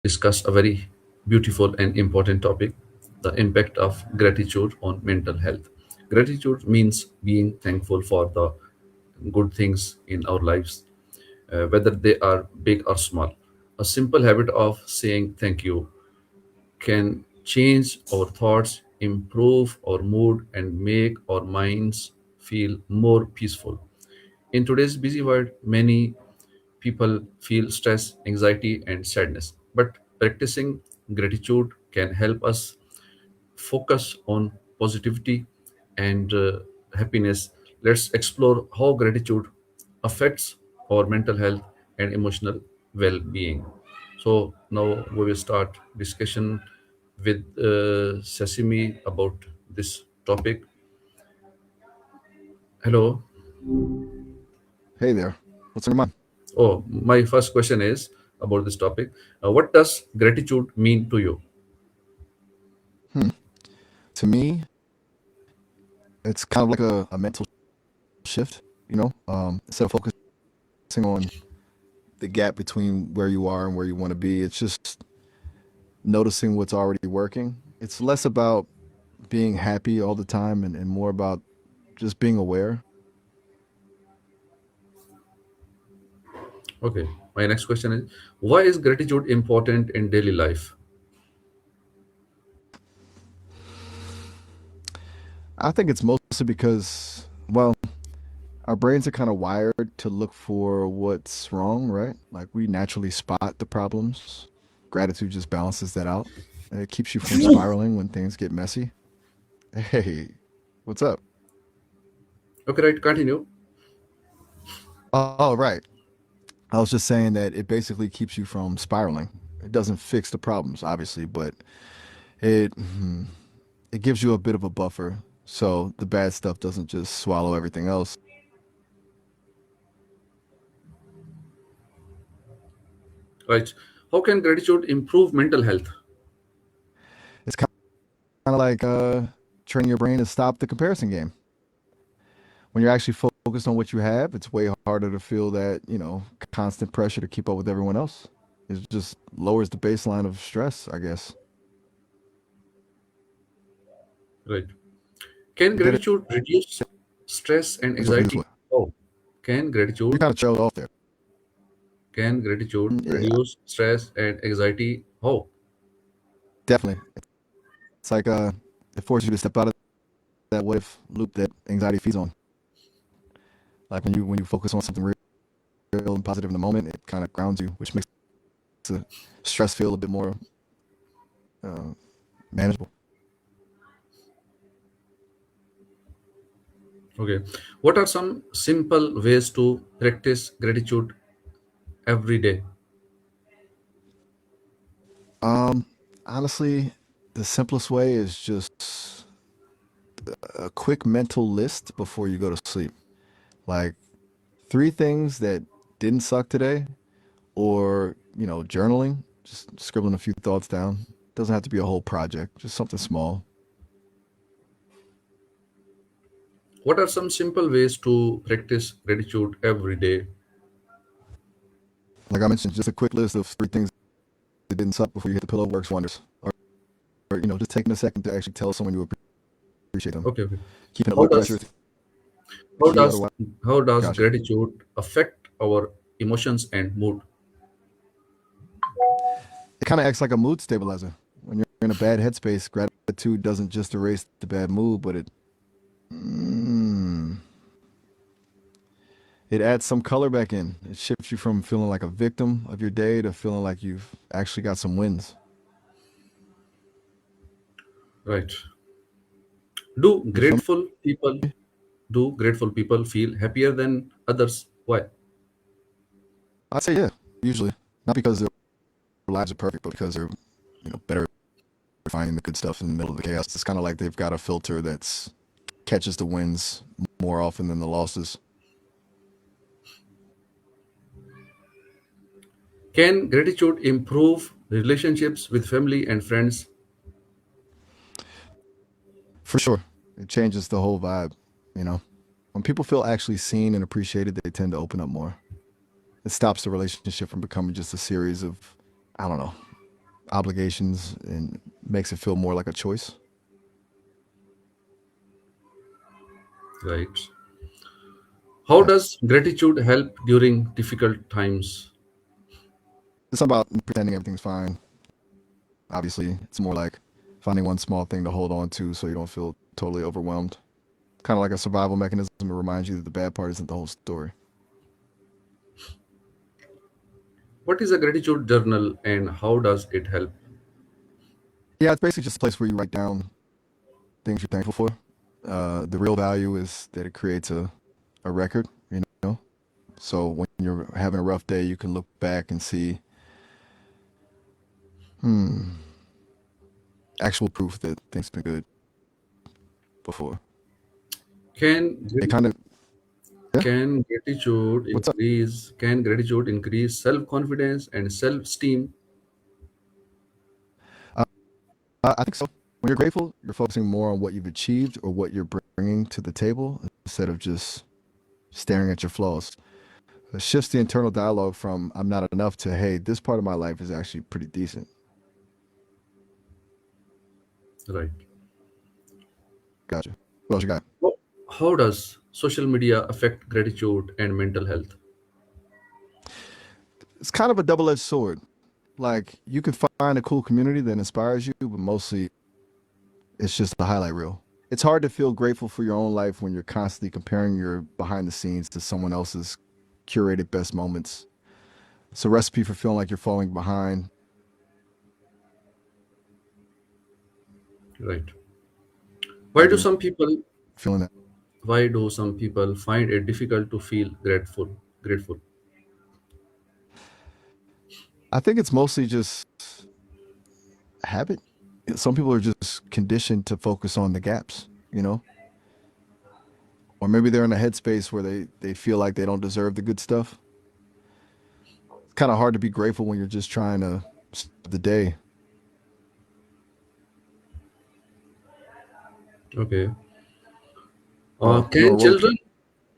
discuss a very beautiful and important topic, the impact of gratitude on mental health. Gratitude means being thankful for the good things in our lives, whether they are big or small. A simple habit of saying thank you can change our thoughts, improve our mood, and make our minds feel more peaceful. In today's busy world, many people feel stress, anxiety, and sadness. But practicing gratitude can help us focus on positivity and happiness. Let's explore how gratitude affects our mental health and emotional well-being. So now we will start discussion with Sesame about this topic. Hello. Hey there. What's on your mind? Oh, my first question is about this topic. What does gratitude mean to you? Hmm. To me, it's kind of like a mental shift, instead of focusing on the gap between where you are and where you want to be, it's just noticing what's already working. It's less about being happy all the time and more about just being aware. Okay. My next question is, why is gratitude important in daily life? I think it's mostly because, well, our brains are kind of wired to look for what's wrong, right? Like we naturally spot the problems. Gratitude just balances that out. And it keeps you from spiraling when things get messy. Hey, what's up? Okay, right. Continue. Oh, right. I was just saying that it basically keeps you from spiraling. It doesn't fix the problems, obviously, but it gives you a bit of a buffer so the bad stuff doesn't just swallow everything else. Right. How can gratitude improve mental health? It's kind of like training your brain to stop the comparison game. When you're actually focused on what you have, it's way harder to feel that, constant pressure to keep up with everyone else. It just lowers the baseline of stress, I guess. Right. Can You get it? gratitude reduce stress and Or you want me this way? anxiety? Oh, can You gratitude kind of trailed off there. can gratitude Yeah, reduce stress and anxiety? How? definitely. It's like it forces you to step out of that what if loop that anxiety feeds on. Like when you focus on something real and positive in the moment, it kind of grounds you, which makes the stress feel a bit more uh, manageable. Okay. What are some simple ways to practice gratitude every day? Um, Honestly, the simplest way is just a quick mental list before you go to sleep. Like three things that didn't suck today, or journaling, just scribbling a few thoughts down. Doesn't have to be a whole project, just something small. What are some simple ways to practice gratitude every day? Like I mentioned, just a quick list of three things that didn't suck before you hit the pillow works wonders. Or just taking a second to actually tell someone you appreciate them. Okay, okay. Keeping it How low pressure does is the how key. does Otherwise, how does gotcha. gratitude affect our emotions and mood? It kind of acts like a mood stabilizer. When you're in a bad headspace, gratitude doesn't just erase the bad mood, but mm, it adds some color back in. It shifts you from feeling like a victim of your day to feeling like you've actually got some wins. Right. Do You feel me? grateful people feel happier than others? Why? I'd say yeah, usually. Not because their lives are perfect, but because they're, better at finding the good stuff in the middle of the chaos. It's kind of like they've got a filter that's catches the wins more often than the losses. Can gratitude improve relationships with family and friends? For sure. It changes the whole vibe, you know. When people feel actually seen and appreciated, they tend to open up more. It stops the relationship from becoming just a series of, I don't know, obligations and makes it feel more like a choice. Right. How Yes. does gratitude help during difficult times? It's not about pretending everything's fine. Obviously, it's more like finding one small thing to hold on to so you don't feel totally overwhelmed. Kind of like a survival mechanism to remind you that the bad part isn't the whole story. What is a gratitude journal and how does it help? Yeah, it's basically just a place where you write down things you're thankful for. The real value is that it creates a record, you know? So when you're having a rough day, you can look back and see, hmm, actual proof that things been good before. Can It kind of, yeah, can gratitude what's up? increase self-confidence and self-esteem? I think so. When you're grateful, you're focusing more on what you've achieved or what you're bringing to the table instead of just staring at your flaws. It shifts the internal dialogue from "I'm not enough" to "Hey, this part of my life is actually pretty decent." Right. Gotcha. What else you got? How does social media affect gratitude and mental health? It's kind of a double-edged sword. Like you can find a cool community that inspires you, but mostly it's just a highlight reel. It's hard to feel grateful for your own life when you're constantly comparing your behind the scenes to someone else's curated best moments. It's a recipe for feeling like you're falling behind. Right. Why Glad do you're some people feeling that. find it difficult to feel grateful? I think it's mostly just habit. Some people are just conditioned to focus on the gaps, you know, or maybe they're in a headspace where they feel like they don't deserve the good stuff. It's kind of hard to be grateful when you're just trying to start the day. Okay. You know, Can roll children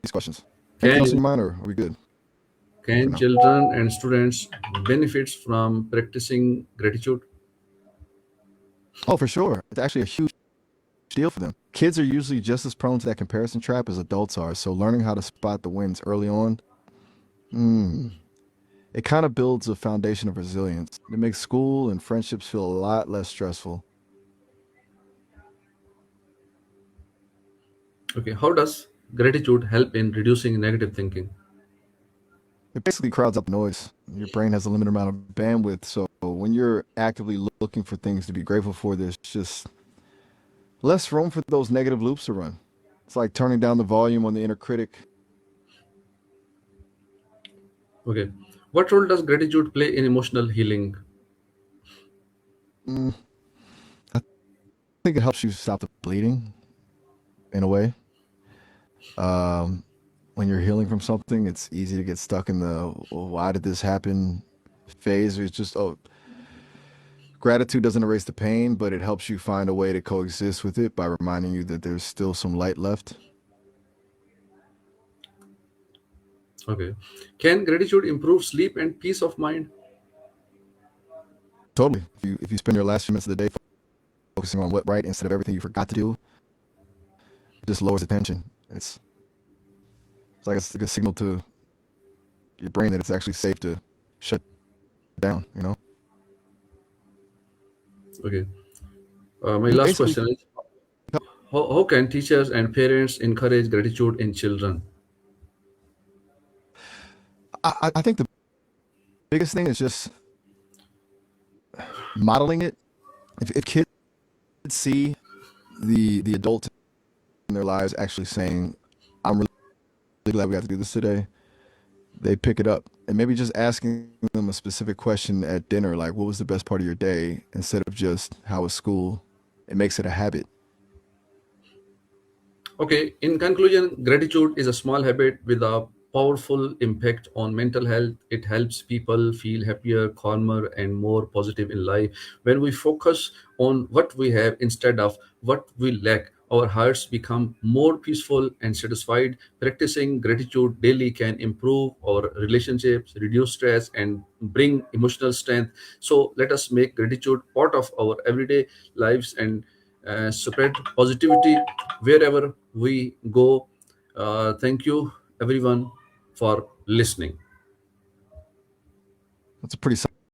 these questions. Anything else in can your mind, or are we good for can now? children and students benefits from practicing gratitude? Oh, for sure. It's actually a huge deal for them. Kids are usually just as prone to that comparison trap as adults are. So learning how to spot the wins early on, mm, it kind of builds a foundation of resilience. It makes school and friendships feel a lot less stressful. Okay. How does gratitude help in reducing negative thinking? It basically crowds out the noise. Your brain has a limited amount of bandwidth. So when you're actively looking for things to be grateful for, there's just less room for those negative loops to run. It's like turning down the volume on the inner critic. Okay. What role does gratitude play in emotional healing? Mm, I think it helps you stop the bleeding in a way. Um, when you're healing from something, it's easy to get stuck in the "well, why did this happen" phase. It's just, oh, gratitude doesn't erase the pain, but it helps you find a way to coexist with it by reminding you that there's still some light left. Okay. Can gratitude improve sleep and peace of mind? Totally. If you spend your last few minutes of the day focusing on what right instead of everything you forgot to do, it just lowers the tension. It's like a signal to your brain that it's actually safe to shut down. You know, Okay. My it last basically. question is how can teachers and parents encourage gratitude in children? I think the biggest thing is just modeling it. If kids see the adult in their lives actually saying, "I'm really glad we got to do this today," they pick it up. And maybe just asking them a specific question at dinner, like, "What was the best part of your day?" instead of just "How was school?" It makes it a habit. Okay, in conclusion, gratitude is a small habit with a powerful impact on mental health. It helps people feel happier, calmer, and more positive in life. When we focus on what we have instead of what we lack, our hearts become more peaceful and satisfied. Practicing gratitude daily can improve our relationships, reduce stress, and bring emotional strength. So let us make gratitude part of our everyday lives and spread positivity wherever we go. Thank you, everyone, for listening. That's a pretty